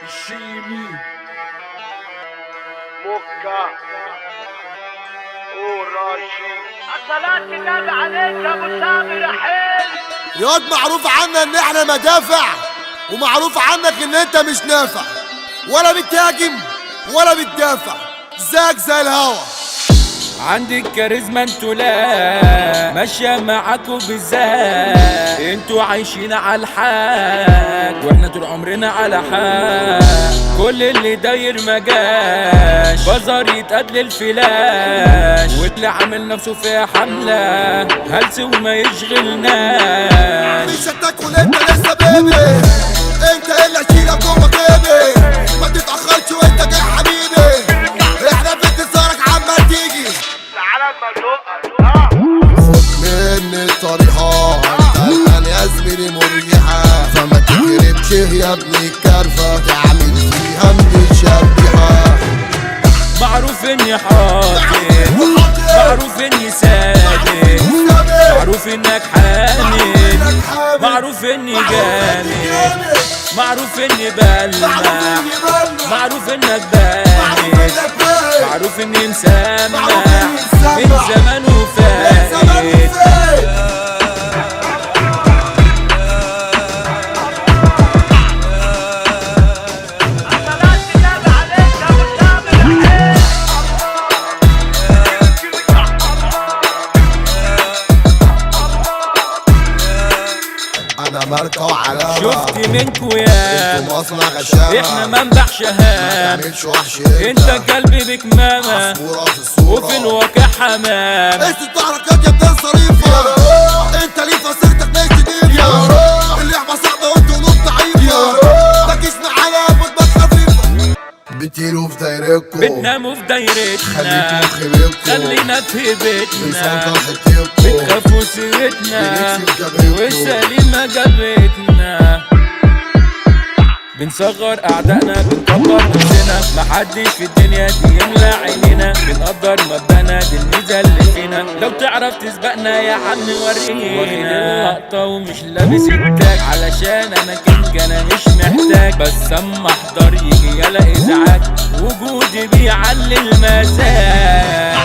الشيمي مكة وراشي الصلاة النبي عليك يا ابو سامي رحيل. ياض معروف عنا ان احنا مدافع، ومعروف عنك ان انت مش نافع، ولا بتهاجم ولا بتدافع، زيك زي الهوا. عندك كاريزما انتوا لا ماشية معاكوا بالذات، انتوا عايشين على الحال واحنا طول عمرنا على حال. كل اللي داير مجاش بازار يتقتل الفلاش، واللي عامل نفسه فيها حملة هلس وما يشغلناش. مش هتاكل انت لسه بيبي، انت اللي هشيلك جوه جيبي، ما تتأخرش وانت جاي حبيبي، احنا في انتظارك عمال تيجي. تعالى اما خد مني الطريقة، انت الان يا زميلي مريحة، فما تجربش يا ابني الكرفة تعمل فيها متشبحة. معروف اني حاطط، معروف اني ساكت، معروف انك حامل، معروف اني جامد، معروف اني بلمع، معروف انك بارد، معروف اني مسمع من زمان وفايت. انا ماركة وعلامة، شفت منكو يا انتوا مصنع غشامة، احنا منبع شهام، متعملش وحش انت قلبي بكمامة عصفورة في الصورة، وفي الواقع حمام. انت حركات يا ابن صريفة، انت ليه فصيلتك مش نضيفة، اللعبة صعبة وانتوا قلوب ضعيفة، متجيش معانا بطبخ خفيفة، بتيلوا في دايرتكم، بتناموا في دايرتنا، خليكوا في بيتكم، خلينا في بيتنا، بنسلطن حتتكم، بتخافوا سيرتنا بنكسب جبهتكم، والسليمة جبتنا. بنصغر اعدائنا بنكبر نفسنا، محدش في الدنيا دي يملى عينينا، بنقدر مبدأنا دي الميزة اللي فينا، لو تعرف تسبقنا يا عم ورينا. واخد اللقطة ومش لابس التاج علشان انا كينج انا مش محتاج، بس اما احضر يجي يلا ازعاج، وجودي بيعلي المزاج.